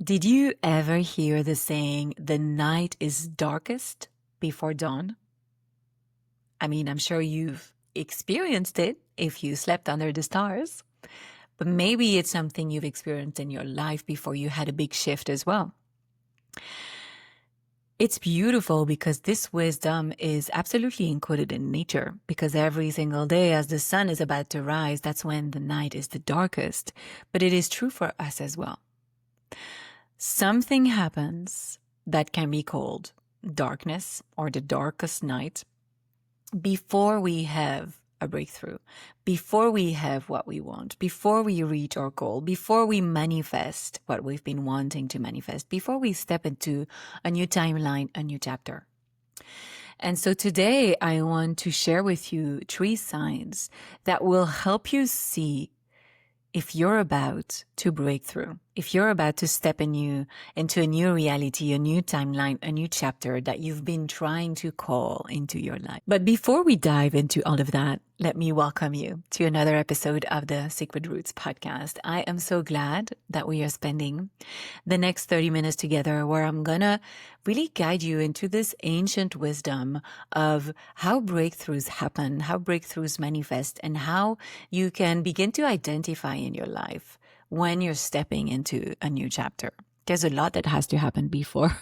Did you ever hear the saying, the night is darkest before dawn? I mean, I'm sure you've experienced it if you slept under the stars, but maybe it's something you've experienced in your life before you had a big shift as well. It's beautiful because this wisdom is absolutely encoded in nature, because every single day as the sun is about to rise, that's when the night is the darkest. But it is true for us as well. Something happens that can be called darkness or the darkest night before we have a breakthrough, before we have what we want, before we reach our goal, before we manifest what we've been wanting to manifest, before we step into a new timeline, a new chapter. And so today I want to share with you 3 signs that will help you see if you're about to break through, if you're about to step into a new reality, a new timeline, a new chapter that you've been trying to call into your life. But before we dive into all of that, let me welcome you to another episode of the Secret Roots podcast. I am so glad that we are spending the next 30 minutes together where I'm gonna really guide you into this ancient wisdom of how breakthroughs happen, how breakthroughs manifest, and how you can begin to identify in your life when you're stepping into a new chapter. There's a lot that has to happen before.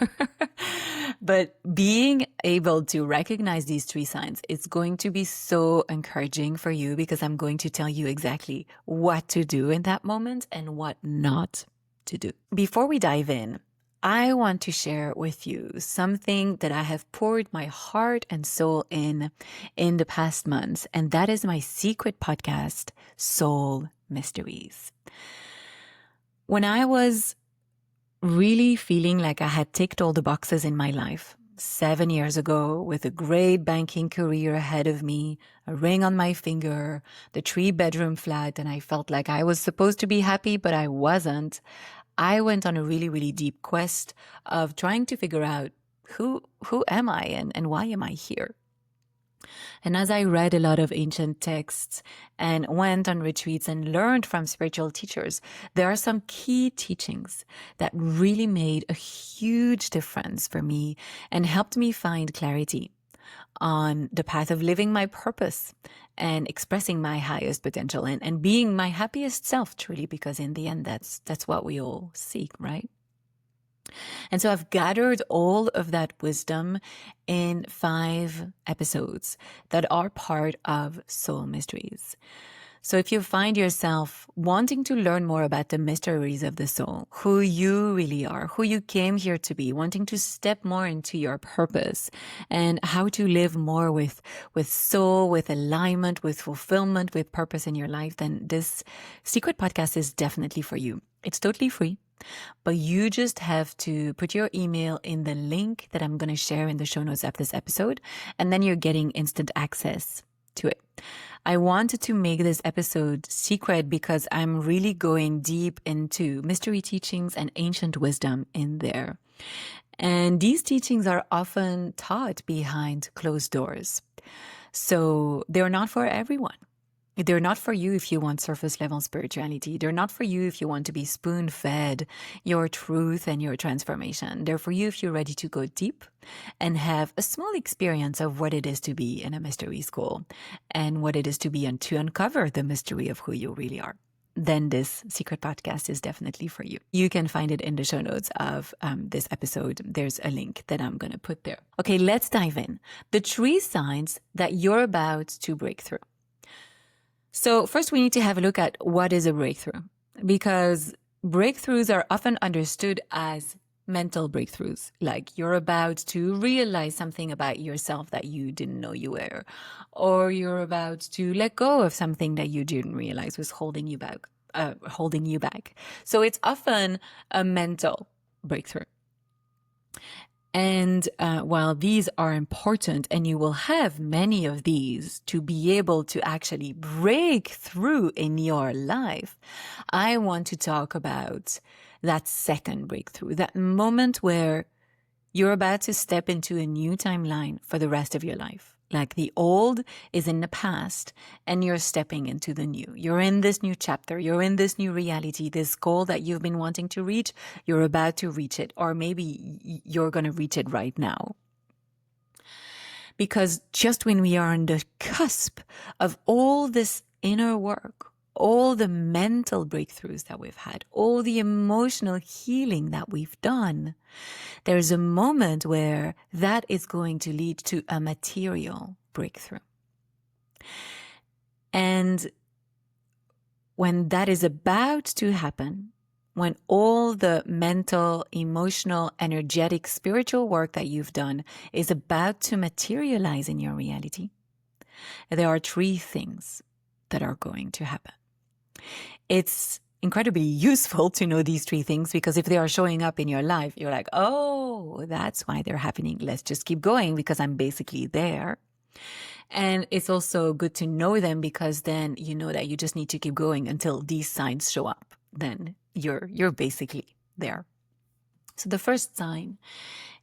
But being able to recognize these 3 signs, it's going to be so encouraging for you because I'm going to tell you exactly what to do in that moment and what not to do. Before we dive in, I want to share with you something that I have poured my heart and soul in the past months, and that is my secret podcast, Soul Mysteries. When I was really feeling like I had ticked all the boxes in my life 7 years ago, with a great banking career ahead of me, a ring on my finger, the 3-bedroom flat, and I felt like I was supposed to be happy, but I wasn't. I went on a really, really deep quest of trying to figure out who am I and why am I here? And as I read a lot of ancient texts and went on retreats and learned from spiritual teachers, there are some key teachings that really made a huge difference for me and helped me find clarity on the path of living my purpose and expressing my highest potential and being my happiest self, truly, because in the end, that's what we all seek, right? And so I've gathered all of that wisdom in 5 episodes that are part of Soul Mysteries. So if you find yourself wanting to learn more about the mysteries of the soul, who you really are, who you came here to be, wanting to step more into your purpose and how to live more with soul, with alignment, with fulfillment, with purpose in your life, then this secret podcast is definitely for you. It's totally free. But you just have to put your email in the link that I'm going to share in the show notes of this episode, and then you're getting instant access to it. I wanted to make this episode secret because I'm really going deep into mystery teachings and ancient wisdom in there. And these teachings are often taught behind closed doors. So they're not for everyone. They're not for you if you want surface level spirituality. They're not for you if you want to be spoon fed your truth and your transformation. They're for you if you're ready to go deep and have a small experience of what it is to be in a mystery school and what it is to be and to uncover the mystery of who you really are. Then this secret podcast is definitely for you. You can find it in the show notes of this episode. There's a link that I'm going to put there. Okay, let's dive in. The 3 signs that you're about to break through. So first we need to have a look at what is a breakthrough, because breakthroughs are often understood as mental breakthroughs, like you're about to realize something about yourself that you didn't know you were, or you're about to let go of something that you didn't realize was holding you back. So it's often a mental breakthrough. And while these are important, and you will have many of these to be able to actually break through in your life, I want to talk about that second breakthrough, that moment where you're about to step into a new timeline for the rest of your life. Like the old is in the past and you're stepping into the new. You're in this new chapter. You're in this new reality. This goal that you've been wanting to reach, you're about to reach it. Or maybe you're going to reach it right now. Because just when we are on the cusp of all this inner work, all the mental breakthroughs that we've had, all the emotional healing that we've done, there's a moment where that is going to lead to a material breakthrough. And when that is about to happen, when all the mental, emotional, energetic, spiritual work that you've done is about to materialize in your reality, there are 3 things that are going to happen. It's incredibly useful to know these 3 things, because if they are showing up in your life, you're like, oh, that's why they're happening. Let's just keep going because I'm basically there. And it's also good to know them, because then you know that you just need to keep going until these signs show up. Then you're basically there. So the first sign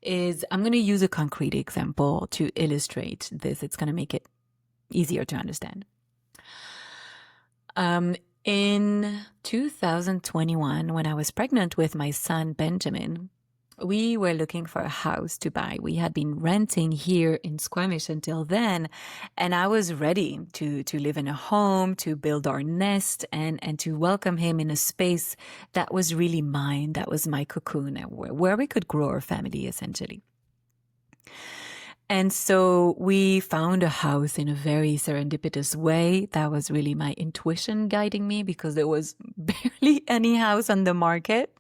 is, I'm going to use a concrete example to illustrate this. It's going to make it easier to understand. In 2021, when I was pregnant with my son, Benjamin, we were looking for a house to buy. We had been renting here in Squamish until then, and I was ready to live in a home, to build our nest, and to welcome him in a space that was really mine, that was my cocoon, where we could grow our family, essentially. And so we found a house in a very serendipitous way. That was really my intuition guiding me, because there was barely any house on the market.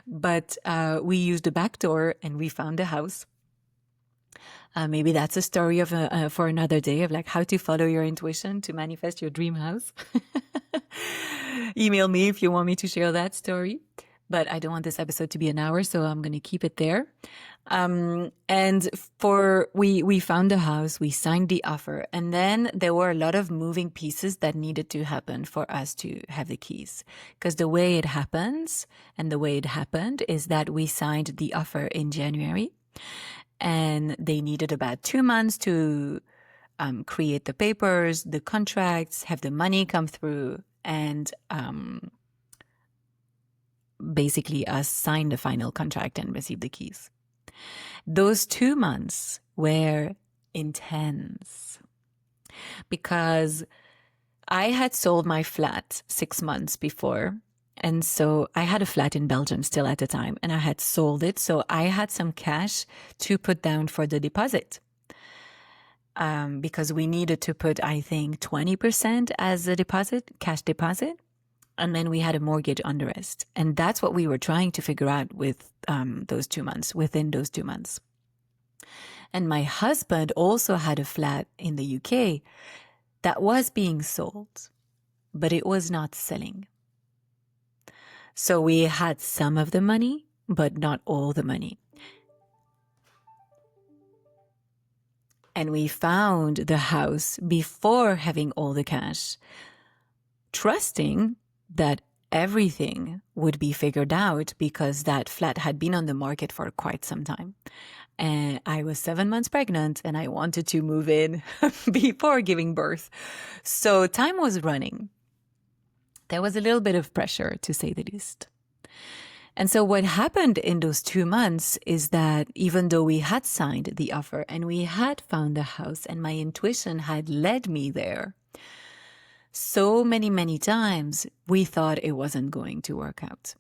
But we used a back door and we found a house. Maybe that's a story of for another day, of like how to follow your intuition to manifest your dream house. Email me if you want me to share that story. But I don't want this episode to be an hour, so I'm going to keep it there. And we found a house, we signed the offer, and then there were a lot of moving pieces that needed to happen for us to have the keys. Because the way it happens, and the way it happened, is that we signed the offer in January, and they needed about 2 months to create the papers, the contracts, have the money come through, and basically us sign the final contract and receive the keys. Those 2 months were intense, because I had sold my flat 6 months before. And so I had a flat in Belgium still at the time, and I had sold it. So I had some cash to put down for the deposit. Because we needed to put, I think, 20% as a deposit, cash deposit. And then we had a mortgage on the rest. And that's what we were trying to figure out with those 2 months, within those 2 months. And my husband also had a flat in the UK that was being sold, but it was not selling. So we had some of the money, but not all the money. And we found the house before having all the cash, trusting that everything would be figured out, because that flat had been on the market for quite some time. And I was 7 months pregnant and I wanted to move in before giving birth. So time was running. There was a little bit of pressure, to say the least. And so what happened in those 2 months is that even though we had signed the offer and we had found the house and my intuition had led me there, so many times we thought it wasn't going to work out.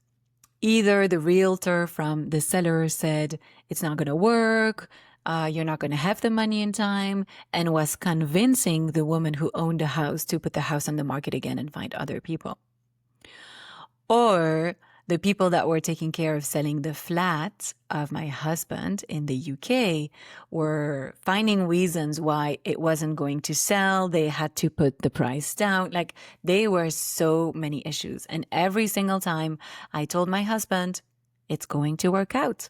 Either the realtor from the seller said, it's not going to work, you're not going to have the money in time, and was convincing the woman who owned the house to put the house on the market again and find other people. Or the people that were taking care of selling the flat of my husband in the UK were finding reasons why it wasn't going to sell. They had to put the price down. Like, there were so many issues. And every single time I told my husband, it's going to work out.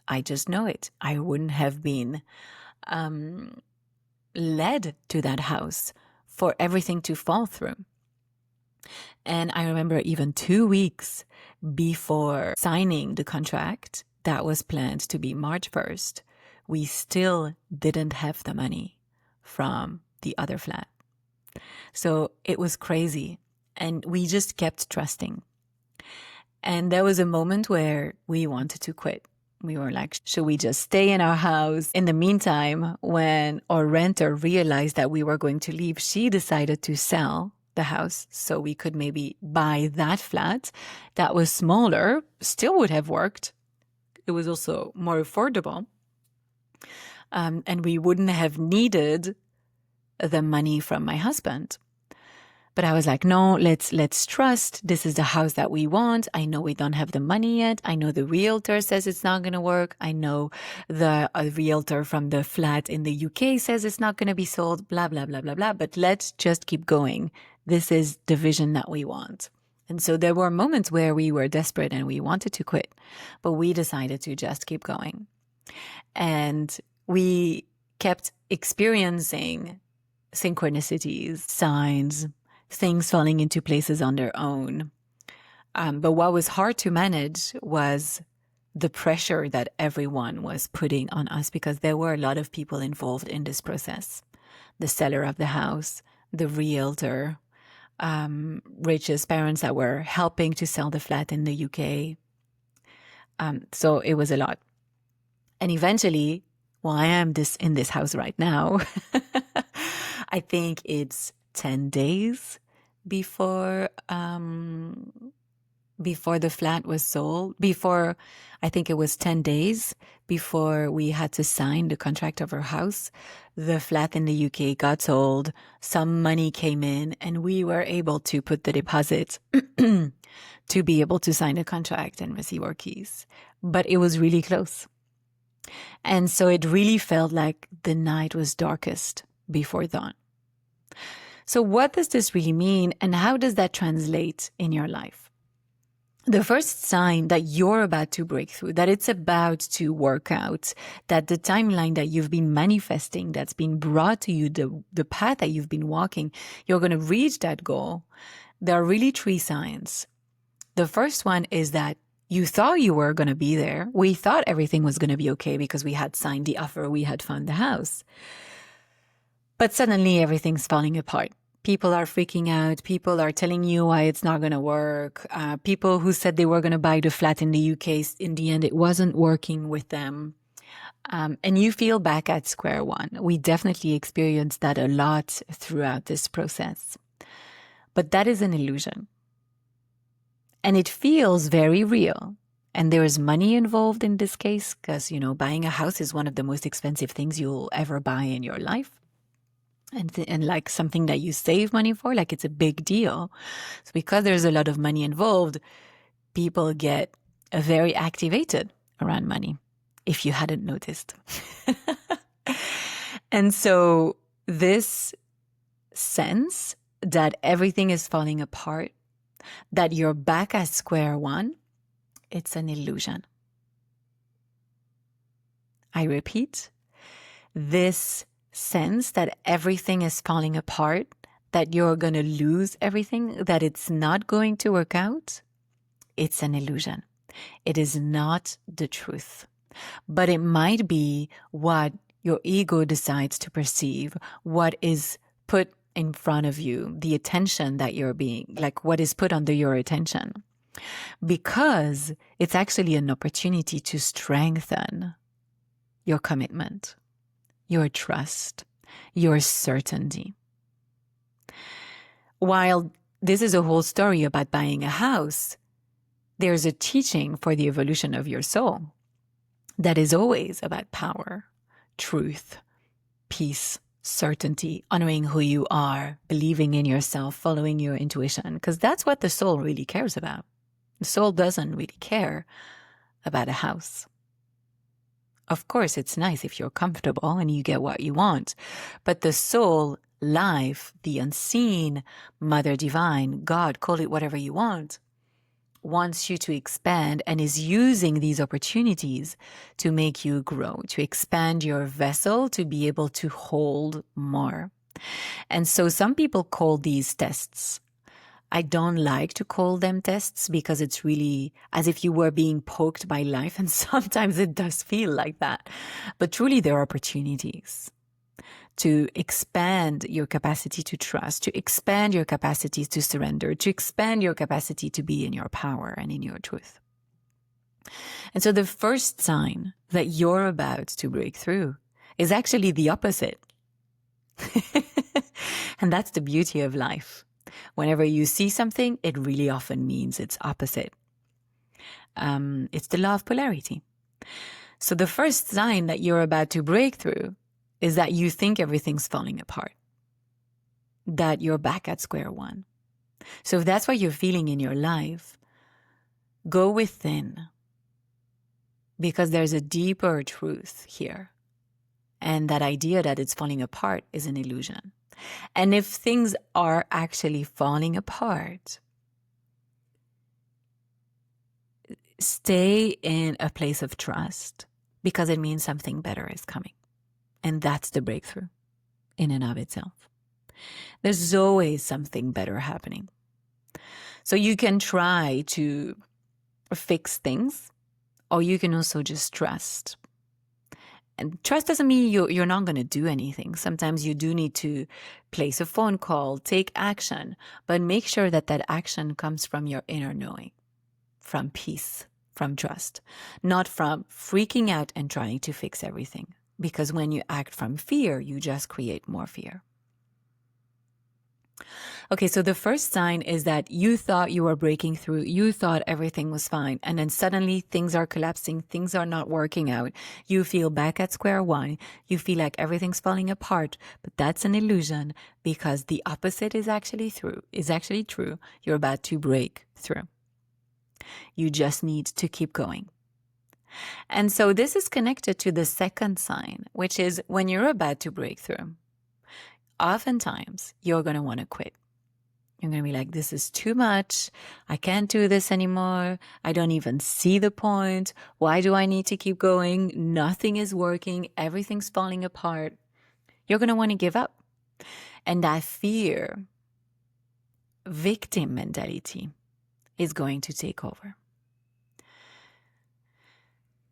I just know it. I wouldn't have been led to that house for everything to fall through. And I remember even 2 weeks before signing the contract that was planned to be March 1st, we still didn't have the money from the other flat. So it was crazy. And we just kept trusting. And there was a moment where we wanted to quit. We were like, should we just stay in our house? In the meantime, when our renter realized that we were going to leave, she decided to sell the house so we could maybe buy that flat that was smaller, still would have worked. It was also more affordable. And we wouldn't have needed the money from my husband. But I was like, no, let's trust. This is the house that we want. I know we don't have the money yet. I know the realtor says it's not going to work. I know the realtor from the flat in the UK says it's not going to be sold, blah, blah, blah, blah, blah. But let's just keep going. This is the vision that we want. And so there were moments where we were desperate and we wanted to quit, but we decided to just keep going. And we kept experiencing synchronicities, signs, things falling into places on their own. But what was hard to manage was the pressure that everyone was putting on us, because there were a lot of people involved in this process. The seller of the house, the realtor, Rich's parents that were helping to sell the flat in the UK. So it was a lot. And eventually, well, I am in this house right now. I think it's 10 days before the flat was sold. I think it was 10 days before we had to sign the contract of our house. The flat in the UK got sold. Some money came in and we were able to put the deposit to be able to sign the contract and receive our keys. But it was really close. And so it really felt like the night was darkest before dawn. So what does this really mean, and how does that translate in your life? The first sign that you're about to break through, that it's about to work out, that the timeline that you've been manifesting, that's been brought to you, the path that you've been walking, you're going to reach that goal. There are really 3 signs. The first one is that you thought you were going to be there. We thought everything was going to be okay because we had signed the offer, we had found the house. But suddenly everything's falling apart. People are freaking out. People are telling you why it's not going to work. People who said they were going to buy the flat in the UK, in the end, it wasn't working with them. And you feel back at square one. We definitely experienced that a lot throughout this process. But that is an illusion. And it feels very real. And there is money involved in this case because, buying a house is one of the most expensive things you'll ever buy in your life. And like something that you save money for, like it's a big deal. So because there's a lot of money involved, people get very activated around money, if you hadn't noticed. And so this sense that everything is falling apart, that you're back at square one, it's an illusion. I repeat, this sense that everything is falling apart, that you're going to lose everything, that it's not going to work out, it's an illusion. It is not the truth. But it might be what your ego decides to perceive, what is put in front of you, the attention that you're being, like what is put under your attention. Because it's actually an opportunity to strengthen your commitment, your trust, your certainty. While this is a whole story about buying a house, there's a teaching for the evolution of your soul that is always about power, truth, peace, certainty, honoring who you are, believing in yourself, following your intuition, because that's what the soul really cares about. The soul doesn't really care about a house. Of course, it's nice if you're comfortable and you get what you want, but the soul, life, the unseen, Mother Divine, God, call it whatever you want, wants you to expand and is using these opportunities to make you grow, to expand your vessel, to be able to hold more. And so some people call these tests. I don't like to call them tests because it's really as if you were being poked by life, and sometimes it does feel like that. But truly, there are opportunities to expand your capacity to trust, to expand your capacity to surrender, to expand your capacity to be in your power and in your truth. And so the first sign that you're about to break through is actually the opposite. And that's the beauty of life. Whenever you see something, it really often means it's opposite. It's the law of polarity. So the first sign that you're about to break through is that you think everything's falling apart, that you're back at square one. So if that's what you're feeling in your life, go within, because there's a deeper truth here. And that idea that it's falling apart is an illusion. And if things are actually falling apart, stay in a place of trust, because it means something better is coming. And that's the breakthrough in and of itself. There's always something better happening. So you can try to fix things, or you can also just trust. And trust doesn't mean you're not going to do anything. Sometimes you do need to place a phone call, take action, but make sure that that action comes from your inner knowing, from peace, from trust, not from freaking out and trying to fix everything. Because when you act from fear, you just create more fear. Okay, so the first sign is that you thought you were breaking through, you thought everything was fine, and then suddenly things are collapsing, things are not working out. You feel back at square one, you feel like everything's falling apart, but that's an illusion, because the opposite is actually true. You're about to break through. You just need to keep going. And so this is connected to the second sign, which is when you're about to break through, oftentimes you're going to want to quit. You're going to be like, this is too much. I can't do this anymore. I don't even see the point. Why do I need to keep going? Nothing is working. Everything's falling apart. You're going to want to give up. And that fear, victim mentality is going to take over.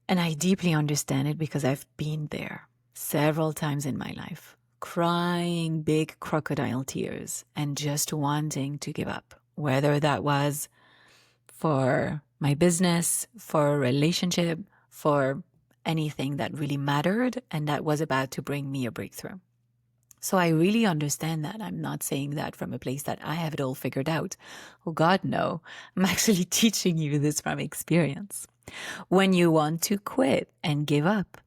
And I deeply understand it, because I've been there several times in my life, crying big crocodile tears and just wanting to give up, whether that was for my business, for a relationship, for anything that really mattered and that was about to bring me a breakthrough. So I really understand that. I'm not saying that from a place that I have it all figured out. Oh God, no. I'm actually teaching you this from experience. When you want to quit and give up,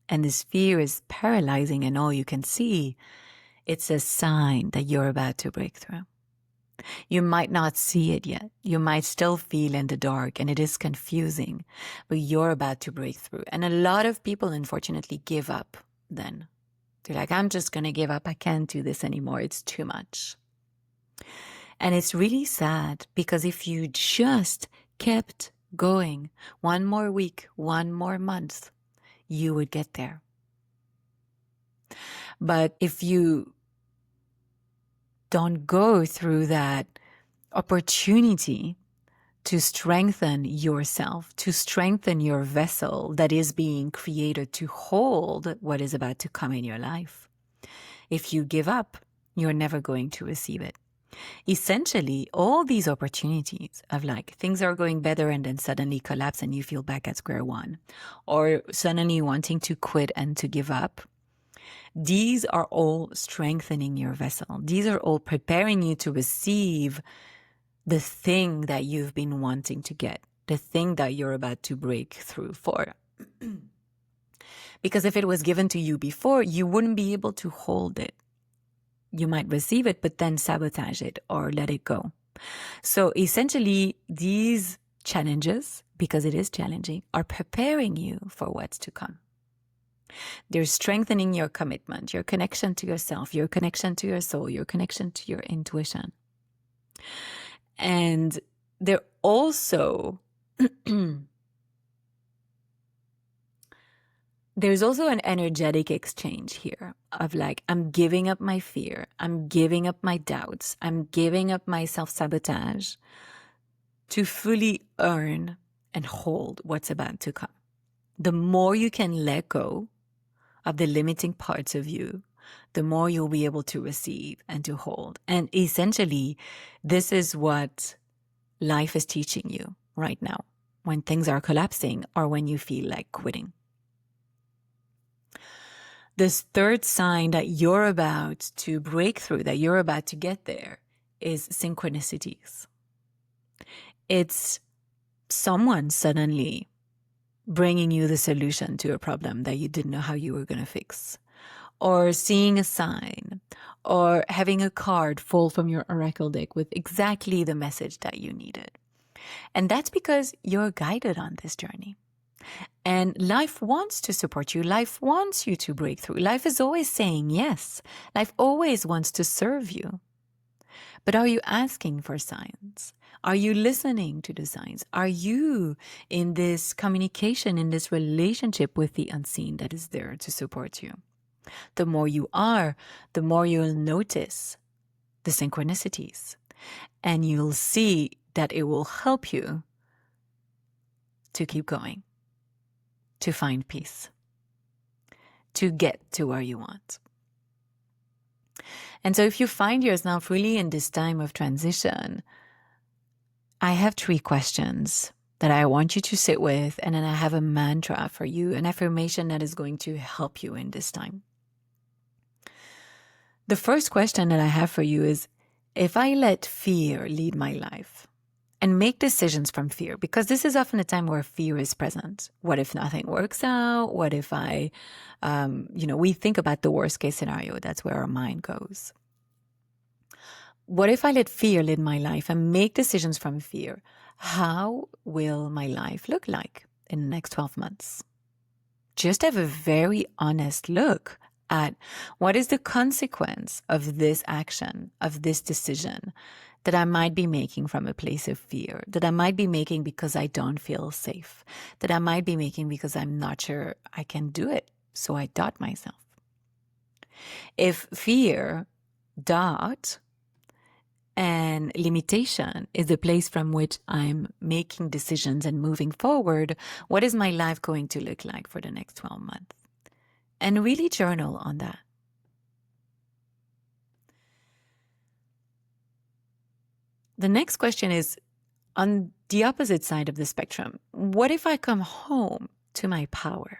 and this fear is paralyzing and all you can see, it's a sign that you're about to break through. You might not see it yet. You might still feel in the dark and it is confusing, but you're about to break through. And a lot of people, unfortunately, give up then. They're like, I'm just going to give up. I can't do this anymore. It's too much. And it's really sad, because if you just kept going one more week, one more month, you would get there. But if you don't go through that opportunity to strengthen yourself, to strengthen your vessel that is being created to hold what is about to come in your life, if you give up, you're never going to receive it. Essentially, all these opportunities of like things are going better and then suddenly collapse and you feel back at square one, or suddenly wanting to quit and to give up, these are all strengthening your vessel. These are all preparing you to receive the thing that you've been wanting to get, the thing that you're about to break through for. Because if it was given to you before, you wouldn't be able to hold it. You might receive it, but then sabotage it or let it go. So essentially, these challenges, because it is challenging, are preparing you for what's to come. They're strengthening your commitment, your connection to yourself, your connection to your soul, your connection to your intuition. And they're also there's also an energetic exchange here of like, I'm giving up my fear. I'm giving up my doubts. I'm giving up my self-sabotage to fully earn and hold what's about to come. The more you can let go of the limiting parts of you the more you'll be able to receive and to hold. And essentially, this is what life is teaching you right now when things are collapsing or when you feel like quitting. This third sign that you're about to break through, that you're about to get there, is synchronicities. It's someone suddenly bringing you the solution to a problem that you didn't know how you were going to fix, or seeing a sign, or having a card fall from your oracle deck with exactly the message that you needed. And that's because you're guided on this journey. And life wants to support you. Life wants you to break through. Life is always saying yes. Life always wants to serve you. But are you asking for signs? Are you listening to the signs? Are you in this communication, in this relationship with the unseen that is there to support you? The more you are, the more you'll notice the synchronicities. And you'll see that it will help you to keep going, to find peace, to get to where you want. And so if you find yourself really in this time of transition, I have 3 questions that I want you to sit with, and then I have a mantra for you, an affirmation that is going to help you in this time. The first question that I have for you is, if I let fear lead my life and make decisions from fear, because this is often a time where fear is present. What if nothing works out? What if we think about the worst case scenario. That's where our mind goes. What if I let fear lead my life and make decisions from fear? How will my life look like in the next 12 months? Just have a very honest look at what is the consequence of this action, of this decision that I might be making from a place of fear, that I might be making because I don't feel safe, that I might be making because I'm not sure I can do it, so I doubt myself. If fear, doubt, and limitation is the place from which I'm making decisions and moving forward, what is my life going to look like for the next 12 months? And really journal on that. The next question is, on the opposite side of the spectrum, what if I come home to my power,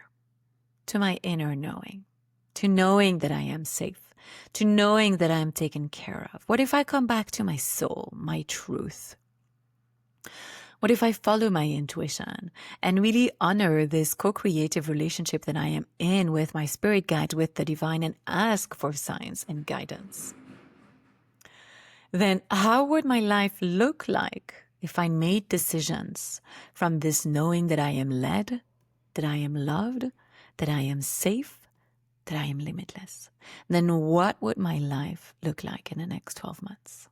to my inner knowing, to knowing that I am safe, to knowing that I am taken care of? What if I come back to my soul, my truth? What if I follow my intuition and really honor this co-creative relationship that I am in with my spirit guide, with the divine, and ask for signs and guidance? Then how would my life look like if I made decisions from this knowing that I am led, that I am loved, that I am safe, that I am limitless? Then what would my life look like in the next 12 months?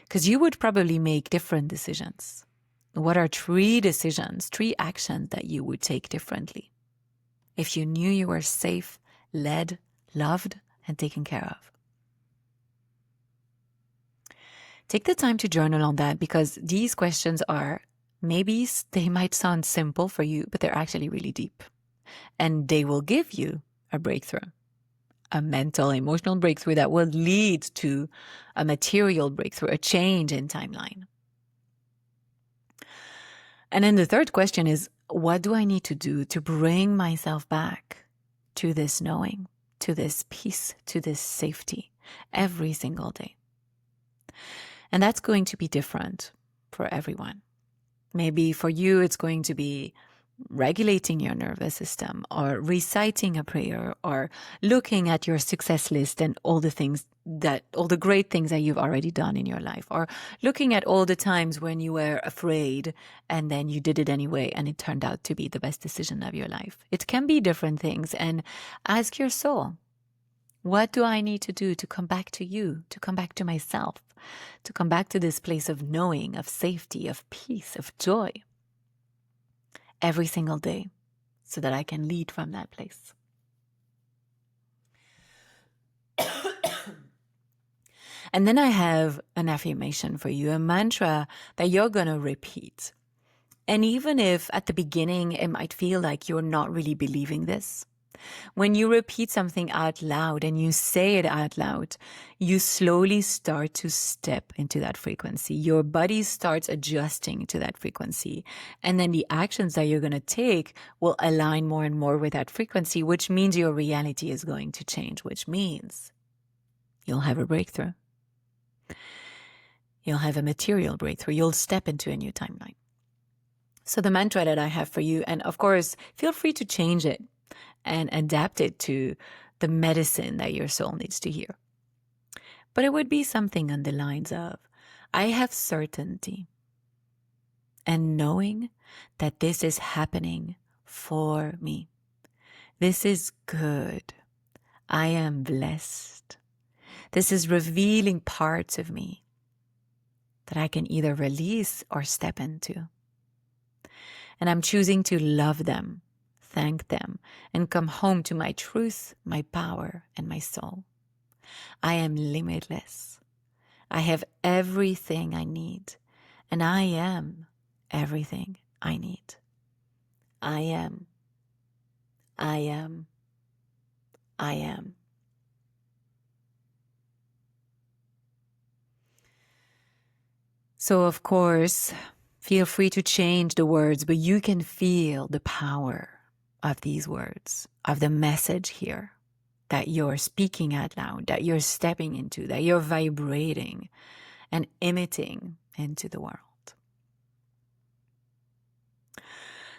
Because you would probably make different decisions. What are 3 decisions, 3 actions that you would take differently if you knew you were safe, led, loved, and taken care of? Take the time to journal on that, because these questions maybe they might sound simple for you, but they're actually really deep. And they will give you a breakthrough, a mental, emotional breakthrough that will lead to a material breakthrough, a change in timeline. And then the third question is, what do I need to do to bring myself back to this knowing, to this peace, to this safety every single day? And that's going to be different for everyone. Maybe for you, it's going to be regulating your nervous system, or reciting a prayer, or looking at your success list and all the great things that you've already done in your life, or looking at all the times when you were afraid and then you did it anyway and it turned out to be the best decision of your life. It can be different things. And ask your soul, what do I need to do to come back to you, to come back to myself, to come back to this place of knowing, of safety, of peace, of joy every single day, so that I can lead from that place? And then I have an affirmation for you, a mantra that you're going to repeat. And even if at the beginning it might feel like you're not really believing this, When you repeat something out loud and you say it out loud, you slowly start to step into that frequency. Your body starts adjusting to that frequency. And then the actions that you're going to take will align more and more with that frequency, which means your reality is going to change, which means you'll have a breakthrough. You'll have a material breakthrough. You'll step into a new timeline. So the mantra that I have for you, and of course, feel free to change it and adapt it to the medicine that your soul needs to hear. But it would be something on the lines of, I have certainty and knowing that this is happening for me. This is good. I am blessed. This is revealing parts of me that I can either release or step into. And I'm choosing to love them, thank them, and come home to my truth, my power, and my soul. I am limitless. I have everything I need, and I am everything I need. I am. I am. I am. So, of course, feel free to change the words, but you can feel the power of these words, of the message here that you're speaking out loud, that you're stepping into, that you're vibrating and emitting into the world.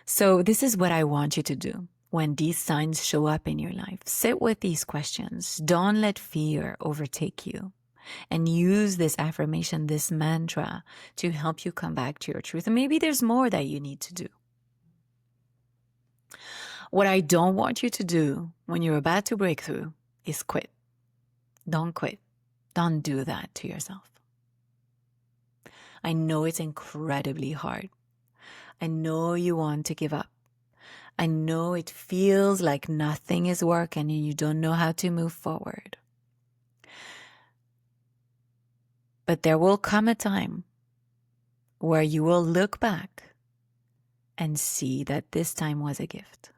So this is what I want you to do when these signs show up in your life. Sit with these questions. Don't let fear overtake you. And use this affirmation, this mantra, to help you come back to your truth. And maybe there's more that you need to do. What I don't want you to do when you're about to break through is quit. Don't quit. Don't do that to yourself. I know it's incredibly hard. I know you want to give up. I know it feels like nothing is working and you don't know how to move forward. But there will come a time where you will look back and see that this time was a gift.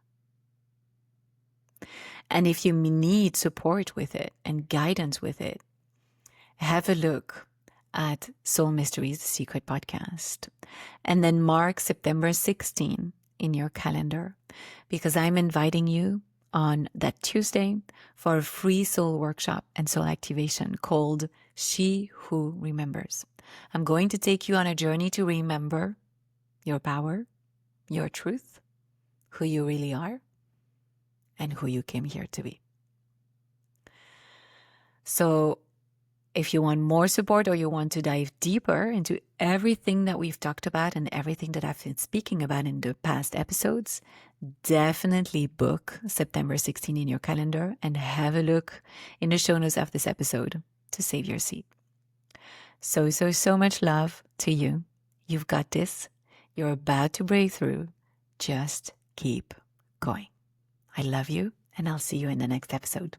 And if you need support with it and guidance with it, have a look at Soul Mysteries, the Secret Podcast. And then mark September 16 in your calendar, because I'm inviting you on that Tuesday for a free soul workshop and soul activation called She Who Remembers. I'm going to take you on a journey to remember your power, your truth, who you really are, and who you came here to be. So if you want more support or you want to dive deeper into everything that we've talked about and everything that I've been speaking about in the past episodes, definitely book September 16 in your calendar and have a look in the show notes of this episode to save your seat. So much love to you. You've got this. You're about to break through. Just keep going. I love you, and I'll see you in the next episode.